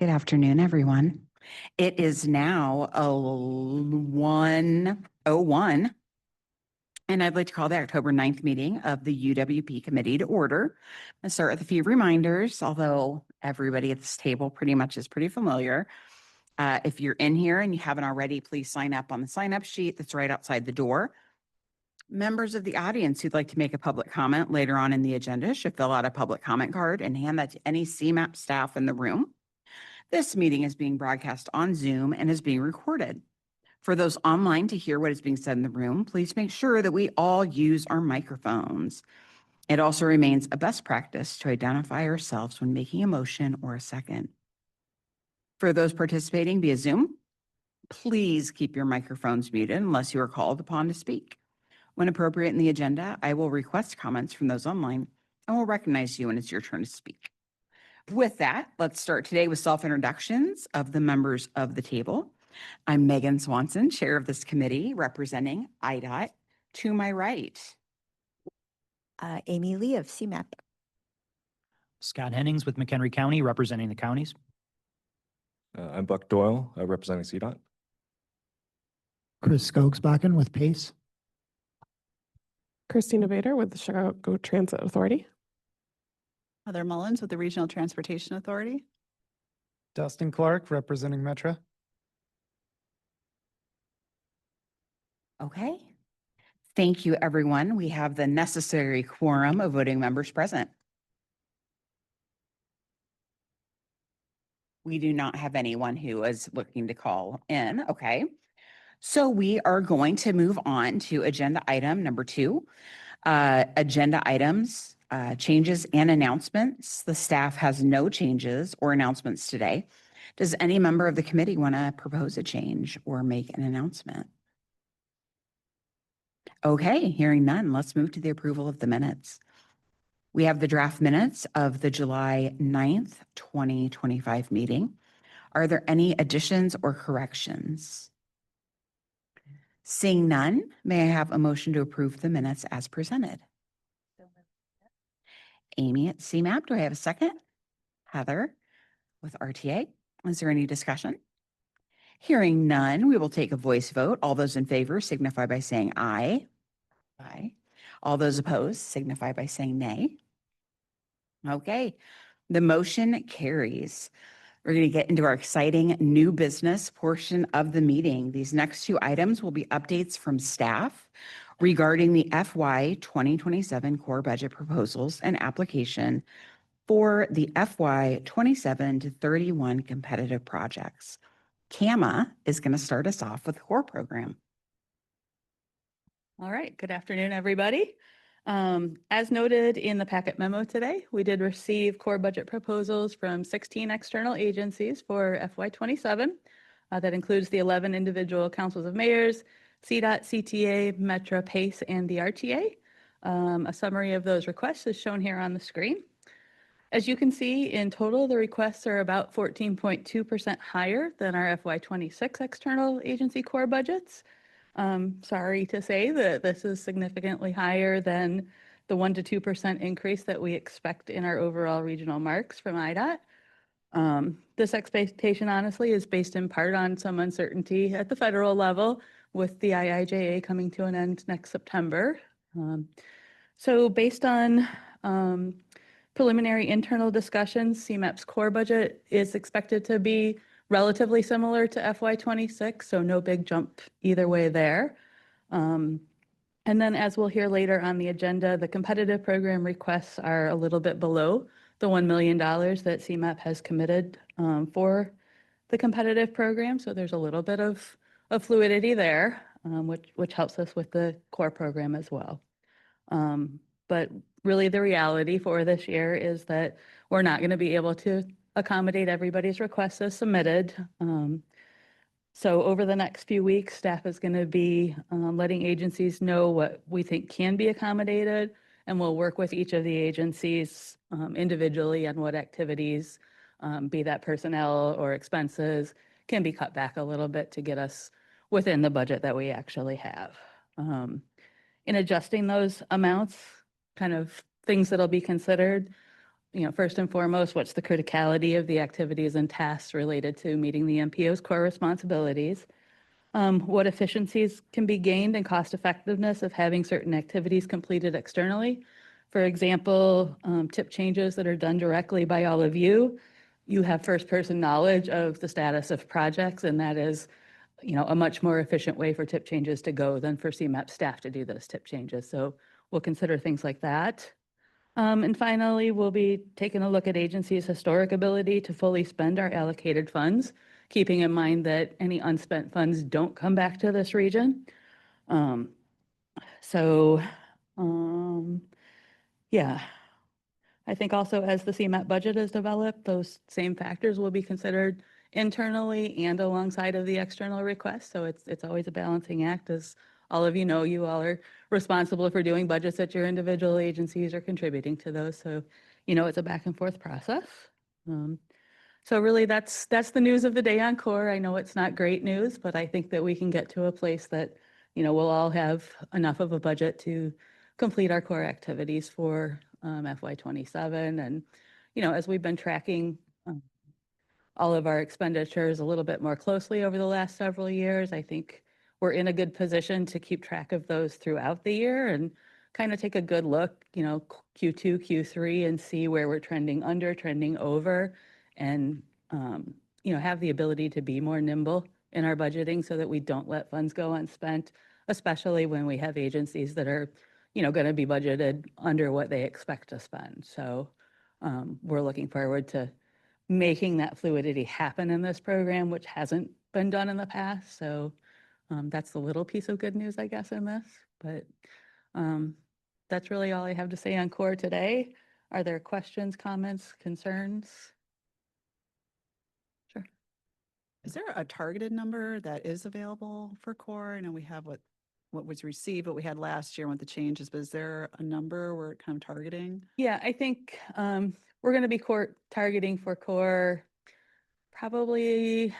Good afternoon, everyone. It is now 1:01, and I'd like to call the October 9th meeting of the UWP Committee to order. I'll start with a few reminders, although everybody at this table pretty much is pretty familiar. If you're in here and you haven't already, please sign up on the sign-up sheet that's right outside the door. Members of the audience who'd like to make a public comment later on in the agenda should fill out a public comment card and hand that to any CMAP staff in the room. This meeting is being broadcast on Zoom and is being recorded. For those online to hear what is being said in the room, please make sure that we all use our microphones. It also remains a best practice to identify ourselves when making a motion or a second. For those participating via Zoom, please keep your microphones muted unless you are called upon to speak. When appropriate in the agenda, I will request comments from those online and will recognize you when it's your turn to speak. With that, let's start today with self-introductions of the members of the table. I'm Megan Swanson, chair of this committee, representing IDOT. To my right, Amy Lee of CMAP. Scott Hennings with McHenry County, representing the counties. I'm Buck Doyle, representing CDOT. Chris Skogsbakken with PACE. Christina Bader with the Chicago Transit Authority. Heather Mullins with the Regional Transportation Authority. Dustin Clark representing Metro. Okay. Thank you, everyone. We have the necessary quorum of voting members present. We do not have anyone who is looking to call in. Okay. So we are going to move on to agenda item number 2. Agenda items, changes and announcements. The staff has no changes or announcements today. Does any member of the committee want to propose a change or make an announcement? Okay, hearing none, let's move to the approval of the minutes. We have the draft minutes of the July 9th, 2025 meeting. Are there any additions or corrections? Seeing none, may I have a motion to approve the minutes as presented? Amy at CMAP, do I have a second? Heather with RTA. Is there any discussion? Hearing none, we will take a voice vote. All those in favor signify by saying aye. Aye. All those opposed signify by saying nay. Okay, the motion carries. We're going to get into our exciting new business portion of the meeting. These next 2 items will be updates from staff regarding the FY 2027 core budget proposals and application for the FY 27 to 31 competitive projects. Kama is going to start us off with the core program. All right, good afternoon, everybody. As noted in the packet memo today, we did receive core budget proposals from 16 external agencies for FY27. That includes the 11 individual councils of mayors, CDOT, CTA, Metro, PACE, and the RTA. A summary of those requests is shown here on the screen. As you can see, in total, the requests are about 14.2% higher than our FY26 external agency core budgets. Sorry to say that this is significantly higher than the 1 to 2% increase that we expect in our overall regional marks from IDOT. This expectation, honestly, is based in part on some uncertainty at the federal level with the IIJA coming to an end next September. So based on preliminary internal discussions, CMAP's core budget is expected to be relatively similar to FY26, so no big jump either way there. And then as we'll hear later on the agenda, the competitive program requests are a little bit below the $1 million that CMAP has committed for the competitive program. So there's a little bit of fluidity there, which helps us with the core program as well. But really the reality for this year is that we're not going to be able to accommodate everybody's requests as submitted. So over the next few weeks, staff is going to be letting agencies know what we think can be accommodated, and we'll work with each of the agencies individually on what activities, be that personnel or expenses, can be cut back a little bit to get us within the budget that we actually have. In adjusting those amounts, kind of things that'll be considered, first and foremost, what's the criticality of the activities and tasks related to meeting the MPO's core responsibilities? What efficiencies can be gained and cost effectiveness of having certain activities completed externally? For example, tip changes that are done directly by all of you. You have first-person knowledge of the status of projects, and that is, a much more efficient way for tip changes to go than for CMAP staff to do those tip changes. So we'll consider things like that. And finally, we'll be taking a look at agency's historic ability to fully spend our allocated funds, keeping in mind that any unspent funds don't come back to this region. So, yeah. I think also as the CMAP budget is developed, those same factors will be considered internally and alongside of the external request. So it's always a balancing act. As all of you know, you all are responsible for doing budgets at your individual agencies or contributing to those. So, it's a back and forth process. So really that's the news of the day on core. I know it's not great news, but I think that we can get to a place that, we'll all have enough of a budget to complete our core activities for FY27. And, as we've been tracking all of our expenditures a little bit more closely over the last several years, I think we're in a good position to keep track of those throughout the year and kind of take a good look, Q2, Q3, and see where we're trending under, trending over, and, have the ability to be more nimble in our budgeting so that we don't let funds go unspent, especially when we have agencies that are, going to be budgeted under what they expect to spend. So we're looking forward to making that fluidity happen in this program, which hasn't been done in the past. So that's the little piece of good news, I guess, in this. But that's really all I have to say on core today. Are there questions, comments, concerns? Sure. Is there a targeted number that is available for core? I know we have what was received, what we had last year with the changes, but is there a number we're kind of targeting? Yeah, I think we're going to be targeting for core probably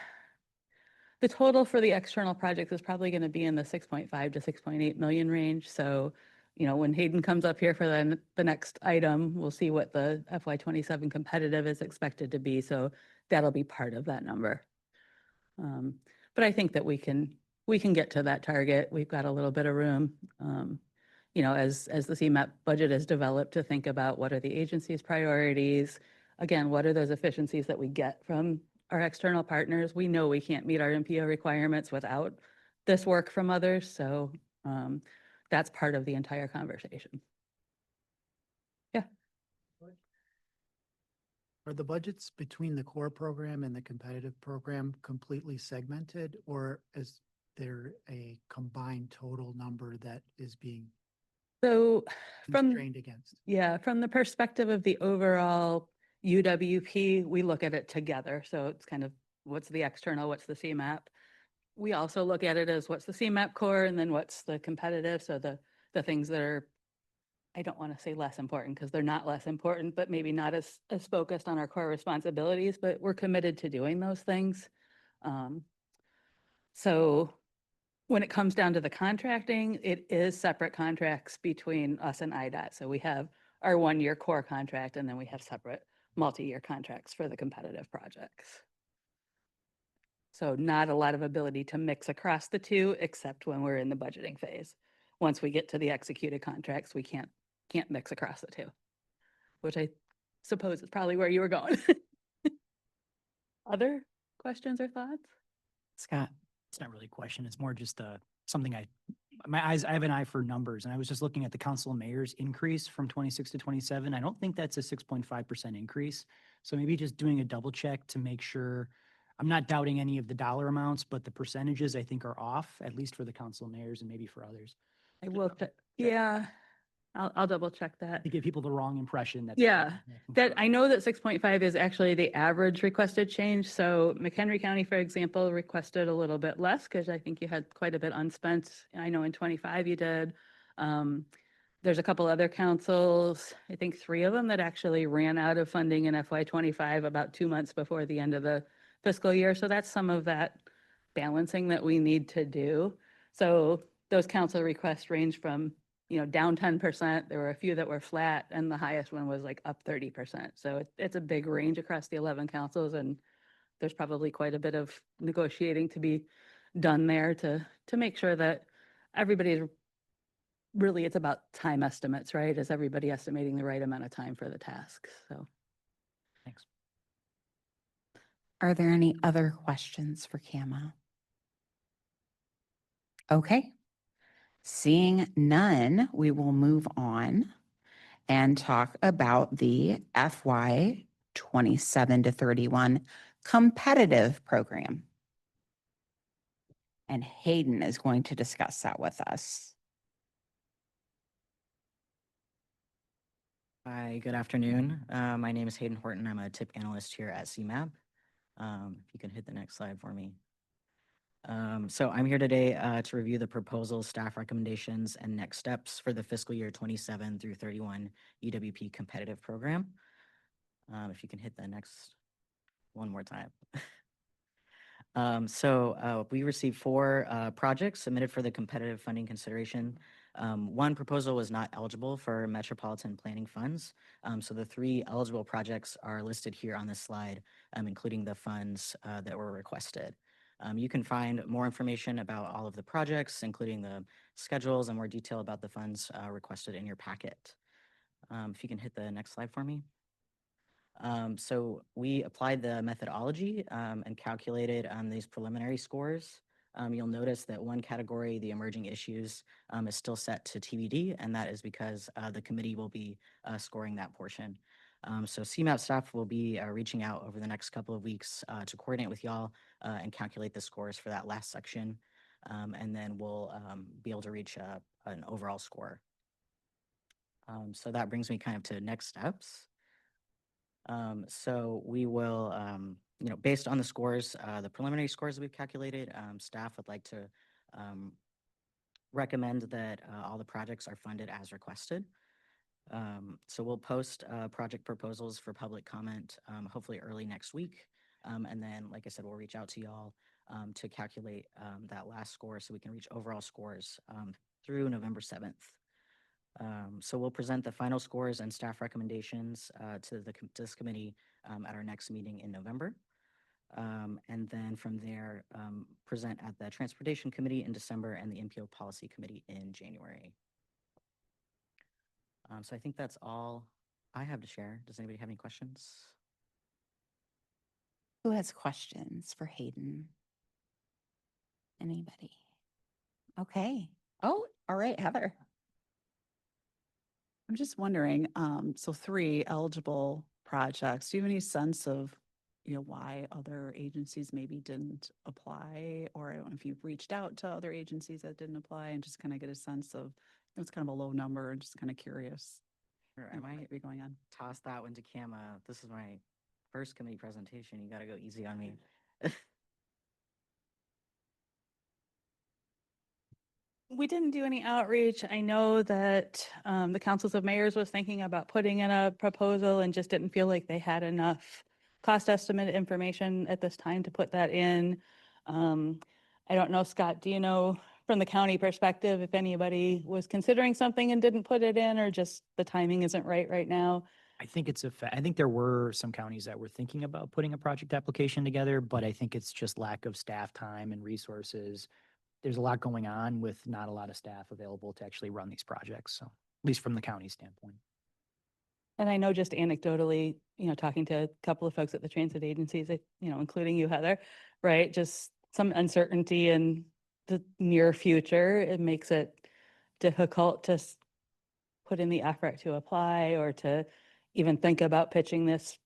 the total for the external projects is probably going to be in the 6.5 to 6.8 million range. So, when Hayden comes up here for the next item, we'll see what the FY27 competitive is expected to be. So that'll be part of that number. But I think that we can get to that target. We've got a little bit of room, as the CMAP budget is developed, to think about what are the agency's priorities. Again, what are those efficiencies that we get from our external partners? We know we can't meet our MPO requirements without this work from others. So that's part of the entire conversation. Yeah. Are the budgets between the core program and the competitive program completely segmented, or is there a combined total number that is being So constrained against? Yeah, from the perspective of the overall UWP, we look at it together. So it's kind of what's the external, what's the CMAP. We also look at it as what's the CMAP core and then what's the competitive. So the things that are, I don't want to say less important because they're not less important, but maybe not as focused on our core responsibilities, but we're committed to doing those things. So when it comes down to the contracting, it is separate contracts between us and IDOT. So we have our 1-year core contract, and then we have separate multi-year contracts for the competitive projects. So not a lot of ability to mix across the two, except when we're in the budgeting phase. Once we get to the executed contracts, we can't mix across the two, which I suppose is probably where you were going. Other questions or thoughts? Scott. It's not really a question. It's more just something I have an eye for numbers. And I was just looking at the council and mayor's increase from 26 to 27. I don't think that's a 6.5% increase. So maybe just doing a double check to make sure. I'm not doubting any of the dollar amounts, but the percentages I think are off, at least for the council and mayors and maybe for others. I will check. Yeah, I'll double check that. To give people the wrong impression that. Yeah, that I know that 6.5 is actually the average requested change. So McHenry County, for example, requested a little bit less because I think you had quite a bit unspent. I know in 25 you did. There's a couple other councils, I think 3 of them that actually ran out of funding in FY25 about 2 months before the end of the fiscal year. So that's some of that balancing that we need to do. So those council requests range from, down 10%. There were a few that were flat, and the highest one was like up 30%. So it's a big range across the 11 councils, and there's probably quite a bit of negotiating to be done there to make sure that everybody's really, it's about time estimates, right? Is everybody estimating the right amount of time for the task? So. Thanks. Are there any other questions for Kama? Okay. Seeing none, we will move on and talk about the FY 27 to 31 competitive program. And Hayden is going to discuss that with us. Hi, good afternoon. My name is Hayden Horton. I'm a tip analyst here at CMAP. If you can hit the next slide for me. So I'm here today to review the proposals, staff recommendations, and next steps for the fiscal year 27 through 31 UWP competitive program. If you can hit the next one more time. We received 4 projects submitted for the competitive funding consideration. One proposal was not eligible for metropolitan planning funds. So the 3 eligible projects are listed here on this slide, including the funds that were requested. You can find more information about all of the projects, including the schedules and more detail about the funds requested in your packet. If you can hit the next slide for me. So we applied the methodology and calculated these preliminary scores. You'll notice that one category, the emerging issues, is still set to TBD, and that is because the committee will be scoring that portion. So CMAP staff will be reaching out over the next couple of weeks to coordinate with y'all and calculate the scores for that last section. And then we'll be able to reach an overall score. So that brings me kind of to next steps. So we will, based on the scores, the preliminary scores that we've calculated, staff would like to recommend that all the projects are funded as requested. So we'll post project proposals for public comment, hopefully early next week. And then, like I said, we'll reach out to y'all to calculate that last score so we can reach overall scores through November 7th. So we'll present the final scores and staff recommendations to this committee at our next meeting in November. And then from there, present at the Transportation Committee in December and the MPO Policy Committee in January. So I think that's all I have to share. Does anybody have any questions? Who has questions for Hayden? Anybody? Okay. Oh, all right, Heather. I'm just wondering, so 3 eligible projects, do you have any sense of, why other agencies maybe didn't apply? Or I don't know if you've reached out to other agencies that didn't apply and just kind of get a sense of, it's kind of a low number and just kind of curious. Sure, I what might might be going on. toss that one to Kama. This is my first committee presentation. You got to go easy on me. We didn't do any outreach. I know that the councils of mayors was thinking about putting in a proposal and just didn't feel like they had enough cost estimate information at this time to put that in. I don't know, Scott, do you know from the county perspective if anybody was considering something and didn't put it in, or just the timing isn't right now? I think I think there were some counties that were thinking about putting a project application together, but I think it's just lack of staff time and resources. There's a lot going on with not a lot of staff available to actually run these projects. So at least from the county standpoint. And I know just anecdotally, talking to a couple of folks at the transit agencies, including you, Heather, right? Just some uncertainty in the near future. It makes it difficult to put in the effort to apply or to even think about pitching this,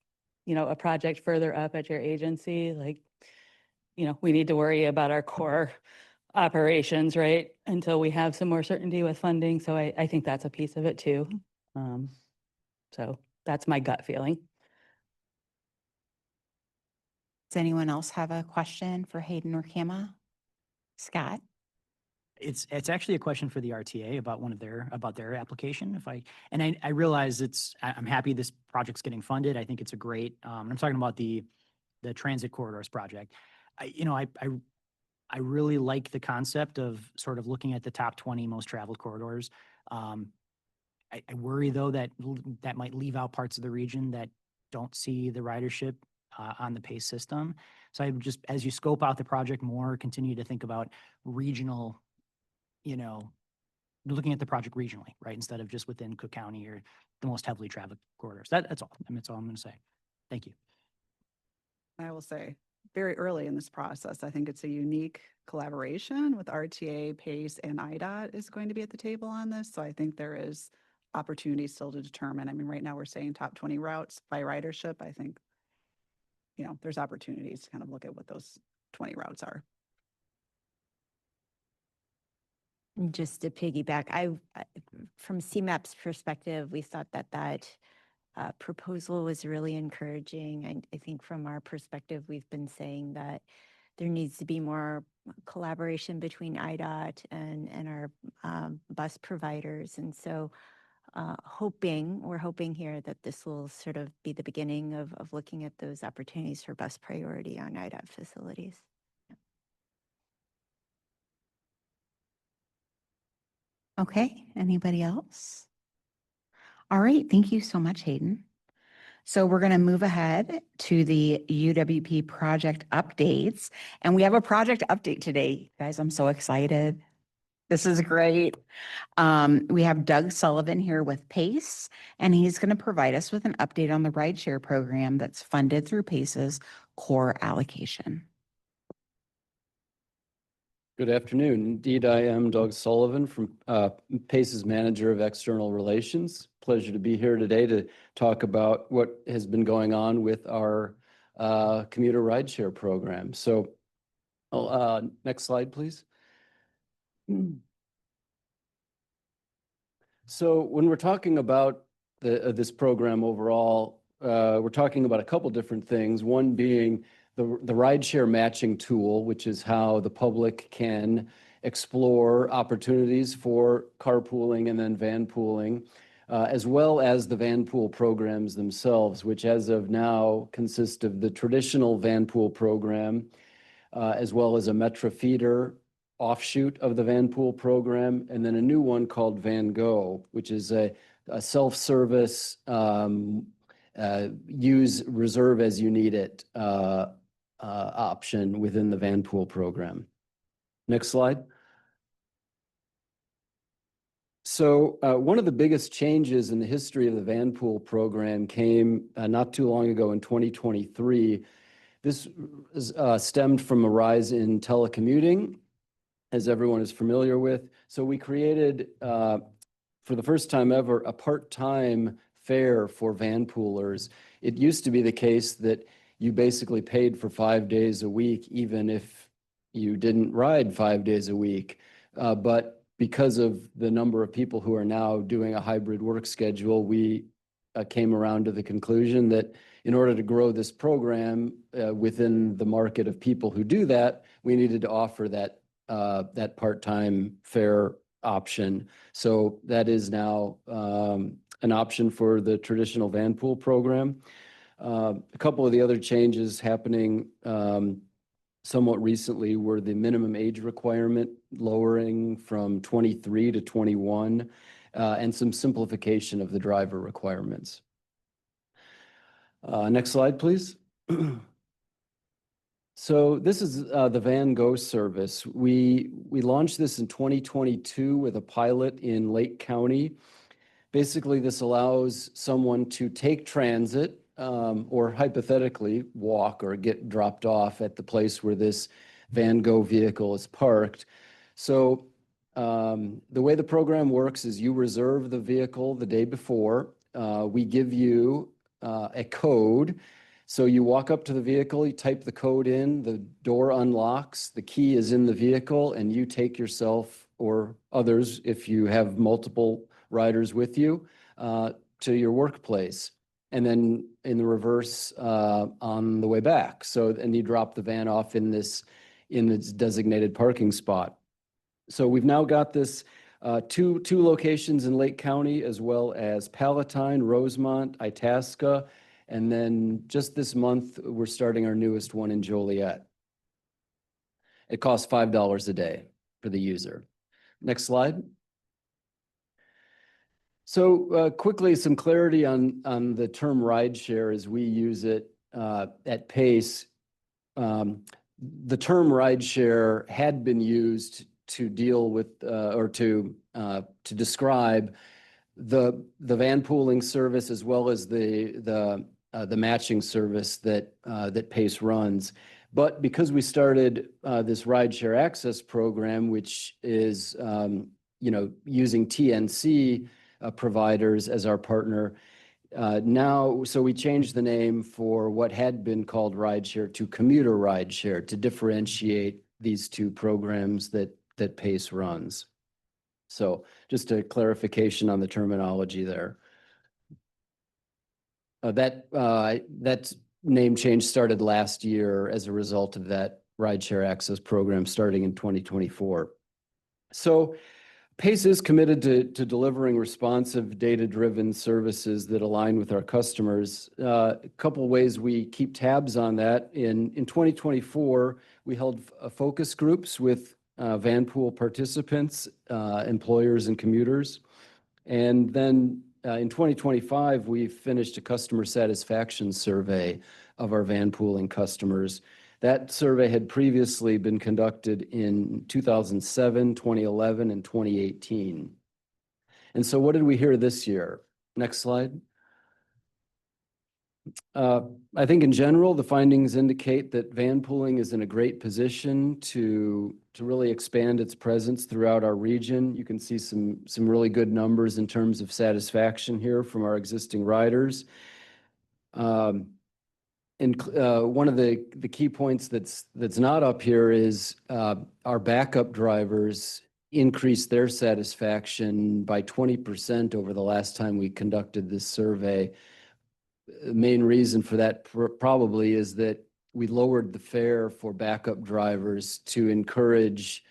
a project further up at your agency. Like, we need to worry about our core operations, right? Until we have some more certainty with funding. So I think that's a piece of it too. So that's my gut feeling. Does anyone else have a question for Hayden or Kama? Scott? It's actually a question for the RTA about about their application. I realize I'm happy this project's getting funded. I think it's a great, I'm talking about the transit corridors project. I really like the concept of sort of looking at the top 20 most traveled corridors. I worry though that that might leave out parts of the region that don't see the ridership on the PACE system. So I would just, as you scope out the project more, continue to think about regional, looking at the project regionally, right? Instead of just within Cook County or the most heavily traveled corridors. That's all. I mean, that's all I'm going to say. Thank you. I will say, very early in this process, I think it's a unique collaboration with RTA, PACE, and IDOT is going to be at the table on this. So I think there is opportunity still to determine. I mean, right now we're saying top 20 routes by ridership. I think, there's opportunities to kind of look at what those 20 routes are. Just to piggyback, from CMAP's perspective, we thought that proposal was really encouraging. And I think from our perspective, we've been saying that there needs to be more collaboration between IDOT and our bus providers. And so we're hoping here that this will sort of be the beginning of looking at those opportunities for bus priority on IDOT facilities. Okay, anybody else? All right, thank you so much, Hayden. So we're going to move ahead to the UWP project updates. And we have a project update today. Guys, I'm so excited. This is great. We have Doug Sullivan here with PACE, and he's going to provide us with an update on the rideshare program that's funded through PACE's core allocation. Good afternoon. Indeed, I am Doug Sullivan from PACE's Manager of External Relations. Pleasure to be here today to talk about what has been going on with our commuter rideshare program. So next slide, please. So when we're talking about this program overall, we're talking about a couple different things. One being the rideshare matching tool, which is how the public can explore opportunities for carpooling and then van pooling, as well as the van pool programs themselves, which as of now consist of the traditional van pool program, as well as a Metra feeder offshoot of the van pool program, and then a new one called Van Go, which is a self-service use reserve as you need it option within the van pool program. Next slide. So one of the biggest changes in the history of the van pool program came not too long ago in 2023. This stemmed from a rise in telecommuting, as everyone is familiar with. So we created, for the first time ever, a part-time fare for van poolers. It used to be the case that you basically paid for 5 days a week, even if you didn't ride 5 days a week. But because of the number of people who are now doing a hybrid work schedule, we came around to the conclusion that in order to grow this program within the market of people who do that, we needed to offer that part-time fare option. So that is now an option for the traditional van pool program. A couple of the other changes happening somewhat recently were the minimum age requirement lowering from 23 to 21, and some simplification of the driver requirements. Next slide, please. So this is the Van Go service. We launched this in 2022 with a pilot in Lake County. Basically, this allows someone to take transit or hypothetically walk or get dropped off at the place where this Van Go vehicle is parked. So the way the program works is you reserve the vehicle the day before. We give you a code. So you walk up to the vehicle, you type the code in, the door unlocks, the key is in the vehicle, and you take yourself or others, if you have multiple riders with you, to your workplace. And then in the reverse on the way back. So, and you drop the van off in this designated parking spot. So we've now got this two locations in Lake County, as well as Palatine, Rosemont, Itasca, and then just this month, we're starting our newest one in Joliet. It costs $5 a day for the user. Next slide. So quickly, some clarity on the term rideshare as we use it at PACE. The term rideshare had been used to deal with or to describe the van pooling service as well as the matching service that PACE runs. But because we started this rideshare access program, which is using TNC providers as our partner, so we changed the name for what had been called rideshare to commuter rideshare to differentiate these two programs that PACE runs. So just a clarification on the terminology there. That name change started last year as a result of that rideshare access program starting in 2024. So PACE is committed to delivering responsive, data-driven services that align with our customers. A couple of ways we keep tabs on that. In 2024, we held focus groups with Vanpool participants, employers, and commuters. And then in 2025, we finished a customer satisfaction survey of our Vanpooling customers. That survey had previously been conducted in 2007, 2011, and 2018. And so what did we hear this year? Next slide. I think in general, the findings indicate that Vanpooling is in a great position to really expand its presence throughout our region. You can see some really good numbers in terms of satisfaction here from our existing riders. And one of the key points that's not up here is our backup drivers increased their satisfaction by 20% over the last time we conducted this survey. The main reason for that probably is that we lowered the fare for backup drivers to encourage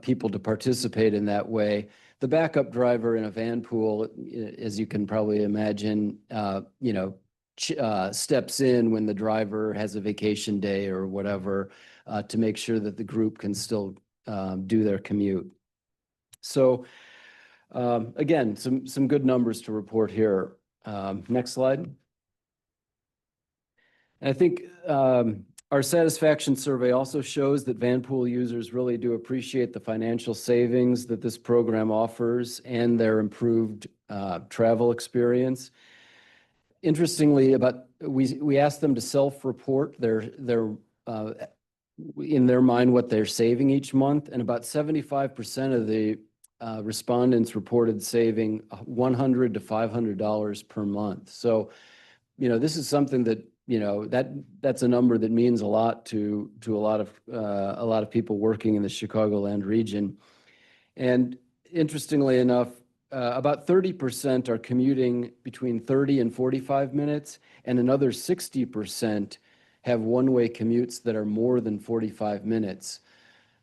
people to participate in that way. The backup driver in a Vanpool, as you can probably imagine, steps in when the driver has a vacation day or whatever to make sure that the group can still do their commute. So again, some good numbers to report here. Next slide. And I think our satisfaction survey also shows that Vanpool users really do appreciate the financial savings that this program offers and their improved travel experience. Interestingly, we asked them to self-report in their mind what they're saving each month, and about 75% of the respondents reported saving $100 to $500 per month. So, this is something that that's a number that means a lot to a lot of people working in the Chicagoland region. And interestingly enough, about 30% are commuting between 30 and 45 minutes, and another 60% have one-way commutes that are more than 45 minutes,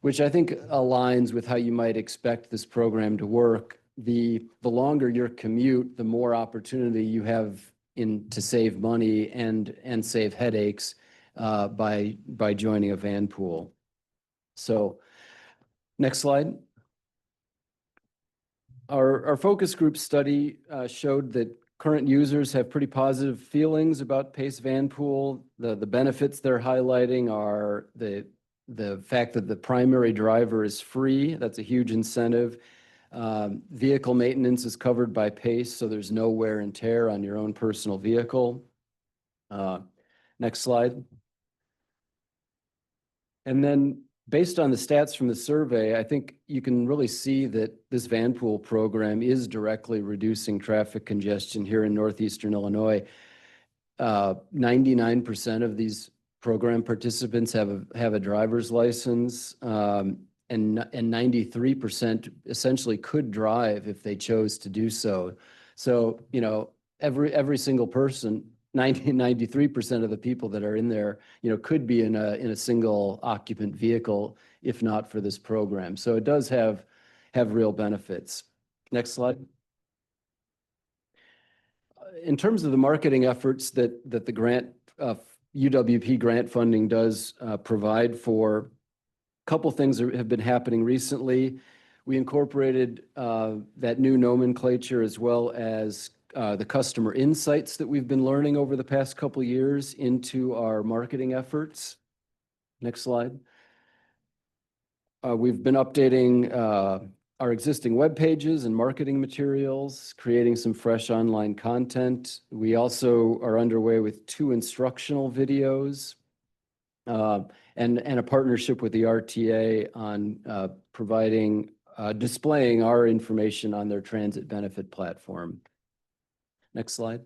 which I think aligns with how you might expect this program to work. The longer your commute, the more opportunity you have to save money and save headaches by joining a Vanpool. So next slide. Our focus group study showed that current users have pretty positive feelings about PACE Vanpool. The benefits they're highlighting are the fact that the primary driver is free. That's a huge incentive. Vehicle maintenance is covered by PACE, so there's no wear and tear on your own personal vehicle. Next slide. And then based on the stats from the survey, I think you can really see that this Vanpool program is directly reducing traffic congestion here in northeastern Illinois. 99% of these program participants have a driver's license, and 93% essentially could drive if they chose to do so. So, every single person, 93% of the people that are in there, could be in a single occupant vehicle if not for this program. So it does have real benefits. Next slide. In terms of the marketing efforts that the grant UWP grant funding does provide for, a couple things have been happening recently. We incorporated that new nomenclature as well as the customer insights that we've been learning over the past couple years into our marketing efforts. Next slide. We've been updating our existing web pages and marketing materials, creating some fresh online content. We also are underway with 2 instructional videos and a partnership with the RTA on displaying our information on their transit benefit platform. Next slide.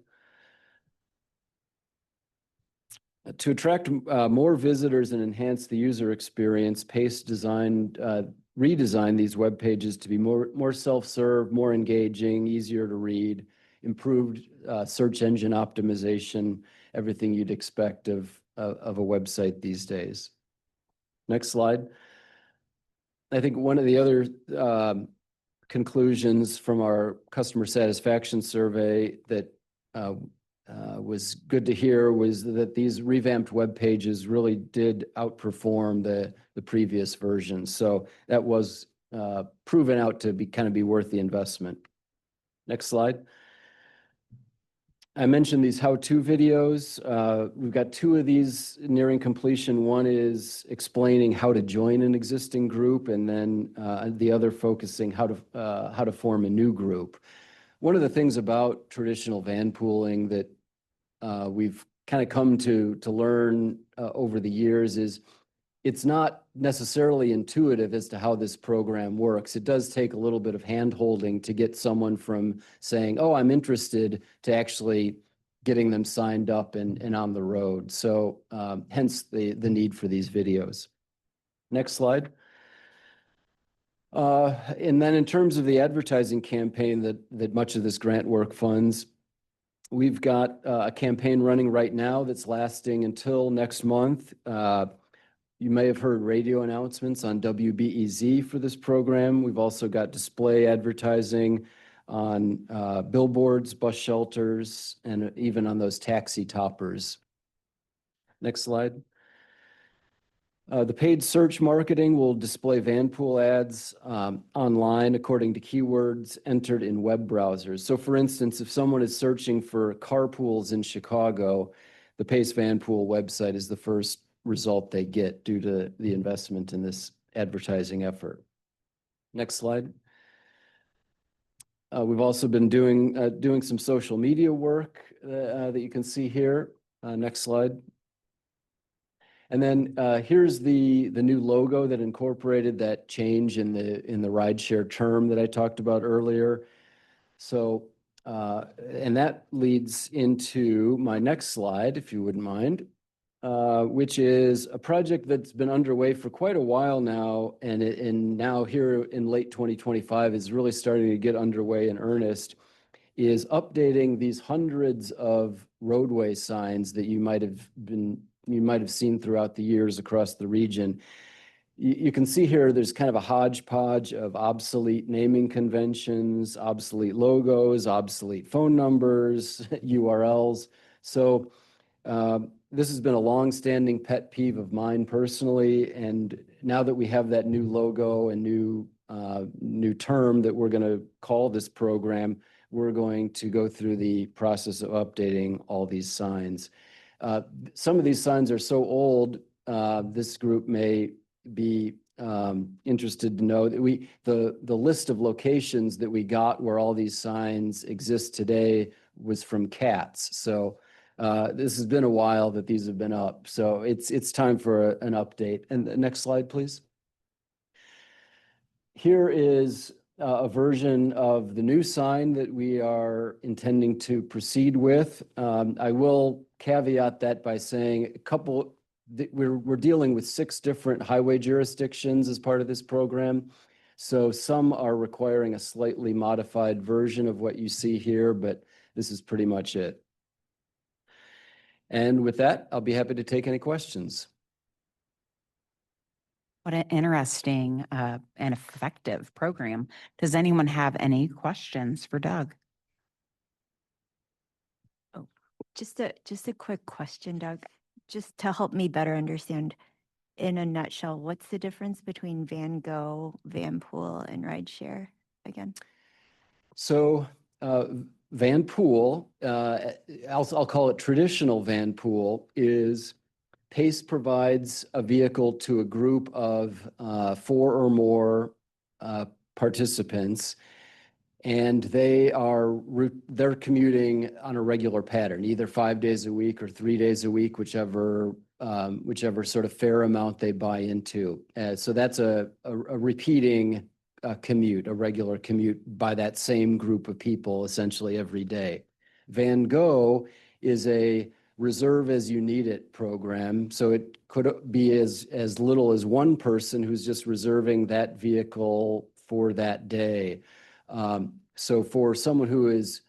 To attract more visitors and enhance the user experience, PACE redesigned these web pages to be more self-serve, more engaging, easier to read, improved search engine optimization, everything you'd expect of a website these days. Next slide. I think one of the other conclusions from our customer satisfaction survey that was good to hear was that these revamped web pages really did outperform the previous version. So that was proven out to be worth the investment. Next slide. I mentioned these how-to videos. We've got 2 of these nearing completion. One is explaining how to join an existing group, and then the other focusing how to form a new group. One of the things about traditional van pooling that we've kind of come to learn over the years is it's not necessarily intuitive as to how this program works. It does take a little bit of hand-holding to get someone from saying, oh, I'm interested, to actually getting them signed up and on the road. So hence the need for these videos. Next slide. And then in terms of the advertising campaign that much of this grant work funds, we've got a campaign running right now that's lasting until next month. You may have heard radio announcements on WBEZ for this program. We've also got display advertising on billboards, bus shelters, and even on those taxi toppers. Next slide. The paid search marketing will display Vanpool ads online according to keywords entered in web browsers. So for instance, if someone is searching for carpools in Chicago, the Pace Vanpool website is the first result they get due to the investment in this advertising effort. Next slide. We've also been doing some social media work that you can see here. Next slide. And then here's the new logo that incorporated that change in the rideshare term that I talked about earlier. So, and that leads into my next slide, if you wouldn't mind, which is a project that's been underway for quite a while now, and now here in late 2025 is really starting to get underway in earnest, is updating these hundreds of roadway signs that you might have seen throughout the years across the region. You can see here there's kind of a hodgepodge of obsolete naming conventions, obsolete logos, obsolete phone numbers, URLs. So this has been a long-standing pet peeve of mine personally, and now that we have that new logo and new term that we're going to call this program, we're going to go through the process of updating all these signs. Some of these signs are so old, this group may be interested to know that the list of locations that we got where all these signs exist today was from CATS. So this has been a while that these have been up. So it's time for an update. And the next slide, please. Here is a version of the new sign that we are intending to proceed with. I will caveat that by saying we're dealing with 6 different highway jurisdictions as part of this program. So some are requiring a slightly modified version of what you see here, but this is pretty much it. And with that, I'll be happy to take any questions. What an interesting and effective program. Does anyone have any questions for Doug? Just a quick question, Doug, just to help me better understand. in a nutshell, what's the difference between Van Go, Van Pool, and rideshare again? So Van Pool, I'll call it traditional Van Pool, is PACE provides a vehicle to a group of 4 or more participants, and they're commuting on a regular pattern, either 5 days a week or 3 days a week, whichever sort of fare amount they buy into. So that's a repeating commute, a regular commute by that same group of people essentially every day. Van Go is a reserve as you need it program. So it could be as little as one person who's just reserving that vehicle for that day. So for someone who is,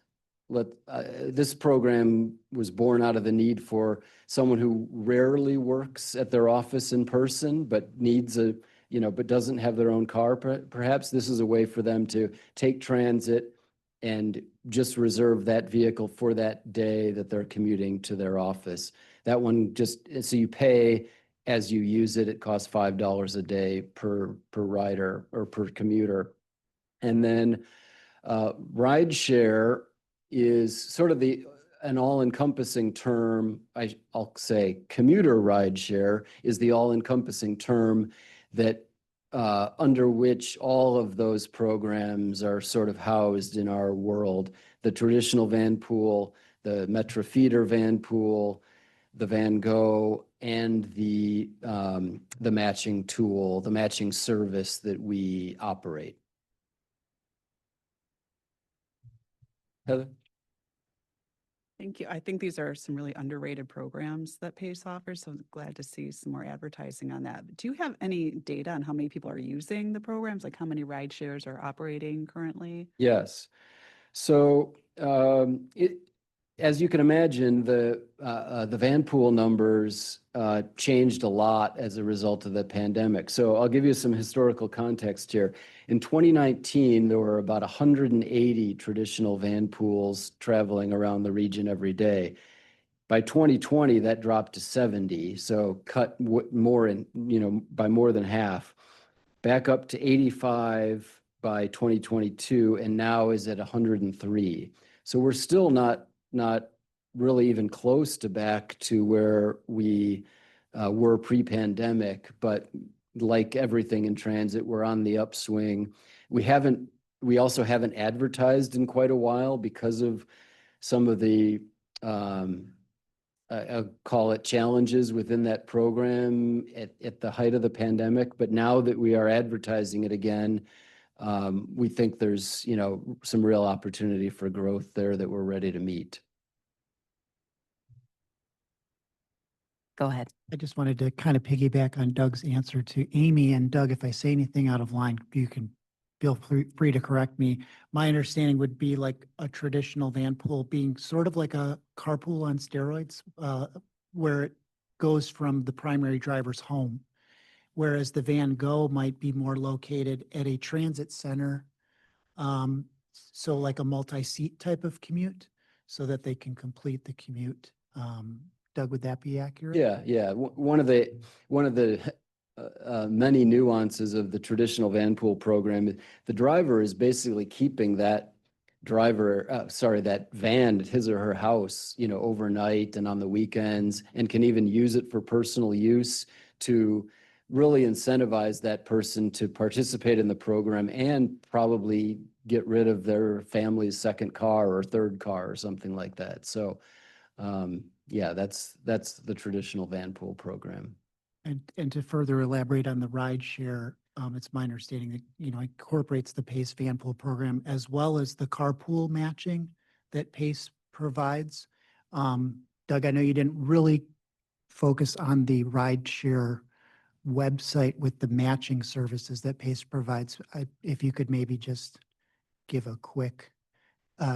this program was born out of the need for someone who rarely works at their office in person, but needs but doesn't have their own car. Perhaps this is a way for them to take transit and just reserve that vehicle for that day that they're commuting to their office. That one so you pay as you use it. It costs $5 a day per rider or per commuter. And then rideshare is sort of an all-encompassing term. I'll say commuter rideshare is the all-encompassing term that under which all of those programs are sort of housed in our world. The traditional Van Pool, the Metra feeder Van Pool, the Van Go, and the matching tool, the matching service that we operate. Heather? Thank you. I think these are some really underrated programs that PACE offers, so I'm glad to see some more advertising on that. Do you have any data on how many people are using the programs, like how many ride shares are operating currently? Yes. So as you can imagine, the Van Pool numbers changed a lot as a result of the pandemic. So I'll give you some historical context here. In 2019, there were about 180 traditional Van Pools traveling around the region every day. By 2020, that dropped to 70, so cut by more than half. Back up to 85 by 2022, and now is at 103. So we're still not really even close to back to where we were pre-pandemic, but like everything in transit, we're on the upswing. We also haven't advertised in quite a while because of some of the I'll call it challenges within that program at the height of the pandemic. But now that we are advertising it again, we think there's some real opportunity for growth there that we're ready to meet. Go ahead. I just wanted to kind of piggyback on Doug's answer to Amy. And Doug, if I say anything out of line, you can feel free to correct me. My understanding would be like a traditional Van Pool being sort of like a carpool on steroids, where it goes from the primary driver's home, whereas the Van Go might be more located at a transit center, so like a multi-seat type of commute, so that they can complete the commute. Doug, would that be accurate? Yeah. One of the many nuances of the traditional Van Pool program, the driver is basically keeping that van at his or her house, overnight and on the weekends, and can even use it for personal use to really incentivize that person to participate in the program and probably get rid of their family's second car or third car or something like that. So, yeah, that's the traditional Van Pool program. And to further elaborate on the ride share, it's my understanding that, incorporates the PACE Van Pool program as well as the carpool matching that PACE provides. Doug, I know you didn't really focus on the ride share website with the matching services that PACE provides. If you could maybe just give a quick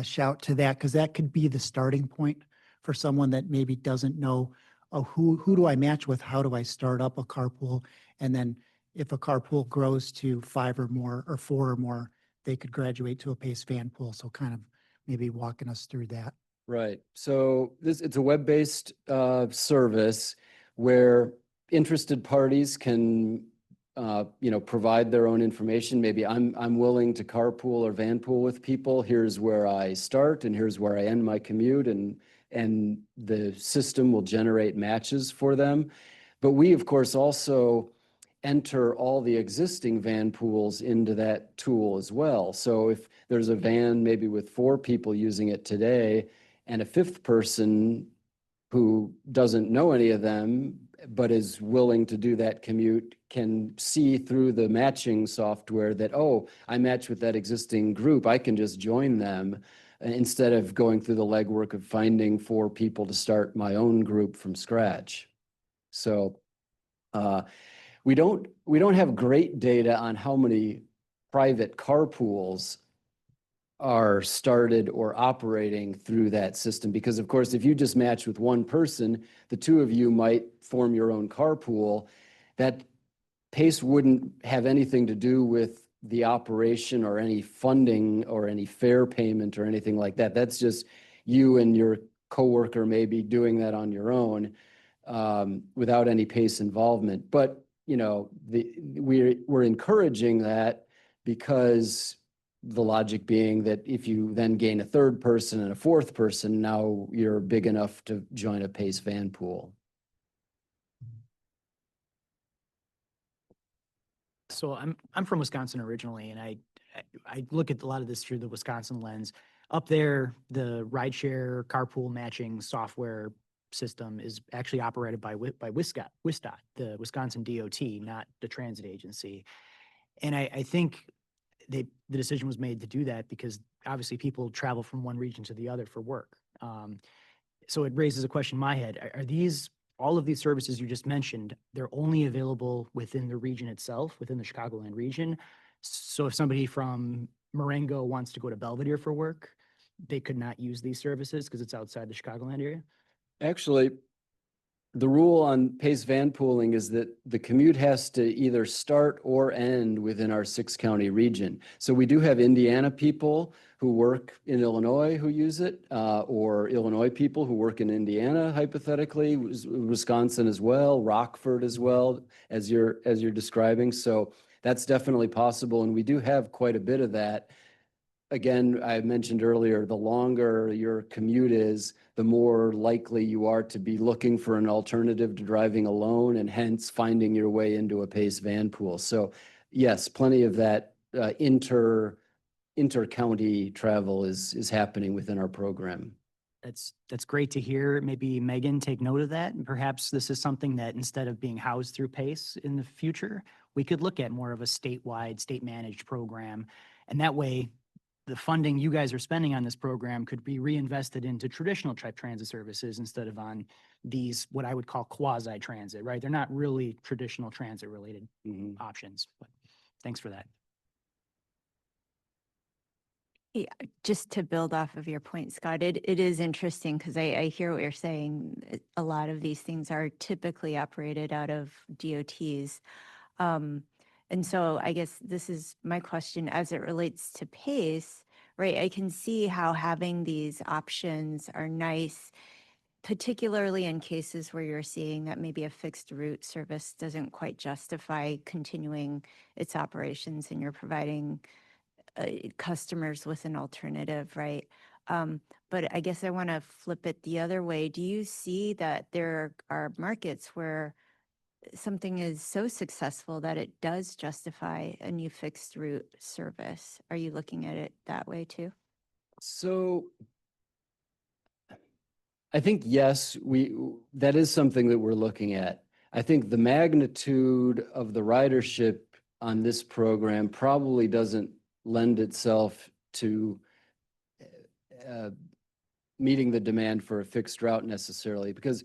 shout to that, because that could be the starting point for someone that maybe doesn't know, who do I match with? How do I start up a carpool? And then if a carpool grows to 5 or more or 4 or more, they could graduate to a PACE Van Pool. So kind of maybe walking us through that. Right. So it's a web-based service where interested parties can, provide their own information. Maybe I'm willing to carpool or vanpool with people. Here's where I start and here's where I end my commute, and the system will generate matches for them. But we, of course, also enter all the existing van pools into that tool as well. So if there's a van maybe with 4 people using it today and a 5th person who doesn't know any of them but is willing to do that commute can see through the matching software that, oh, I match with that existing group, I can just join them instead of going through the legwork of finding 4 people to start my own group from scratch. So we don't have great data on how many private carpools are started or operating through that system. Because of course, if you just match with one person, the 2 of you might form your own carpool. That PACE wouldn't have anything to do with the operation or any funding or any fare payment or anything like that. That's just you and your coworker maybe doing that on your own without any PACE involvement. But we're encouraging that because the logic being that if you then gain a 3rd person and a 4th person, now you're big enough to join a PACE van pool. So I'm from Wisconsin originally, and I look at a lot of this through the Wisconsin lens. Up there, the rideshare carpool matching software system is actually operated by WISDOT, the Wisconsin DOT, not the transit agency. And I think the decision was made to do that because obviously people travel from one region to the other for work. So it raises a question in my head. Are all of these services you just mentioned, they're only available within the region itself, within the Chicagoland region? So if somebody from Marengo wants to go to Belvedere for work, they could not use these services because it's outside the Chicagoland area? Actually, the rule on PACE van pooling is that the commute has to either start or end within our 6-county region. So we do have Indiana people who work in Illinois who use it, or Illinois people who work in Indiana, hypothetically, Wisconsin as well, Rockford as well, as you're describing. So that's definitely possible, and we do have quite a bit of that. Again, I mentioned earlier, the longer your commute is, the more likely you are to be looking for an alternative to driving alone and hence finding your way into a PACE van pool. So yes, plenty of that inter-county travel is happening within our program. That's great to hear. Maybe Megan, take note of that. And perhaps this is something that instead of being housed through PACE in the future, we could look at more of a statewide, state-managed program. And that way, the funding you guys are spending on this program could be reinvested into traditional type transit services instead of on these, what I would call quasi-transit, right? They're not really traditional transit related options, but thanks for that. Yeah, just to build off of your point, Scott, it is interesting because I hear what you're saying. A lot of these things are typically operated out of DOTs. And so I guess this is my question as it relates to PACE, right? I can see how having these options are nice, particularly in cases where you're seeing that maybe a fixed route service doesn't quite justify continuing its operations and you're providing customers with an alternative, right? But I guess I want to flip it the other way. Do you see that there are markets where something is so successful that it does justify a new fixed route service? Are you looking at it that way too? So I think, yes, that is something that we're looking at. I think the magnitude of the ridership on this program probably doesn't lend itself to meeting the demand for a fixed route necessarily, because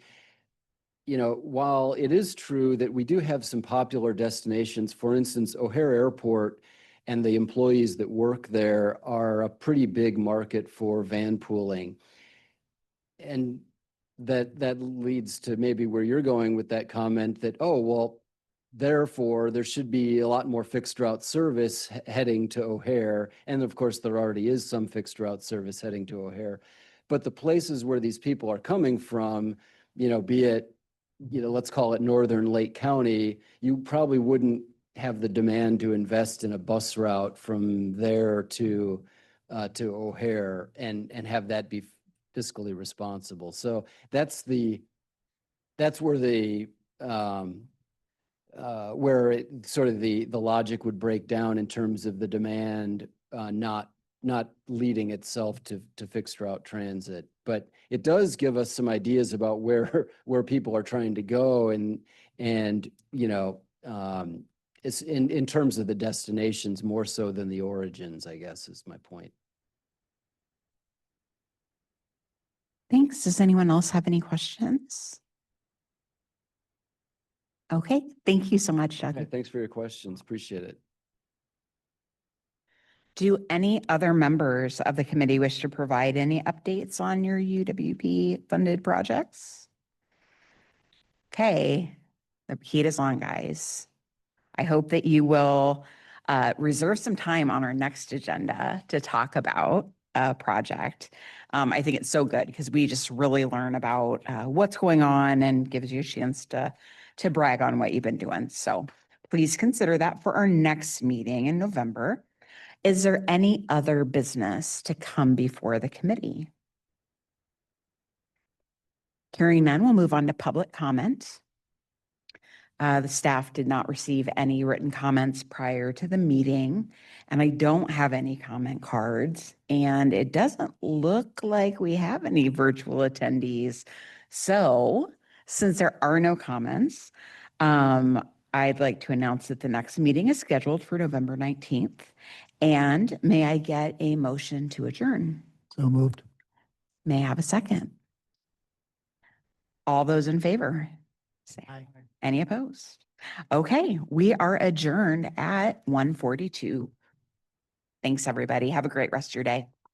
while it is true that we do have some popular destinations, for instance, O'Hare Airport and the employees that work there are a pretty big market for van pooling. And that leads to maybe where you're going with that comment that, oh, well, therefore, there should be a lot more fixed route service heading to O'Hare. And of course, there already is some fixed route service heading to O'Hare. But the places where these people are coming from, be it let's call it Northern Lake County, you probably wouldn't have the demand to invest in a bus route from there to O'Hare and have that be fiscally responsible. So that's where where it sort of the logic would break down in terms of the demand, not leading itself to fixed route transit. But it does give us some ideas about where people are trying to go and it's in terms of the destinations more so than the origins, I guess is my point. Thanks. Does anyone else have any questions? Okay, thank you so much, Doug. Okay, thanks for your questions. Appreciate it. Do any other members of the committee wish to provide any updates on your UWP funded projects? Okay, the heat is on, guys. I hope that you will reserve some time on our next agenda to talk about a project. I think it's so good because we just really learn about what's going on and gives you a chance to brag on what you've been doing. So please consider that for our next meeting in November. Is there any other business to come before the committee? Hearing none, we'll move on to public comment. The staff did not receive any written comments prior to the meeting, and I don't have any comment cards, and it doesn't look like we have any virtual attendees. So since there are no comments, I'd like to announce that the next meeting is scheduled for November 19th. And may I get a motion to adjourn? So moved. May I have a second? All those in favor? Say Aye. any opposed? Okay, we are adjourned at 1:42. Thanks, everybody. Have a great rest of your day.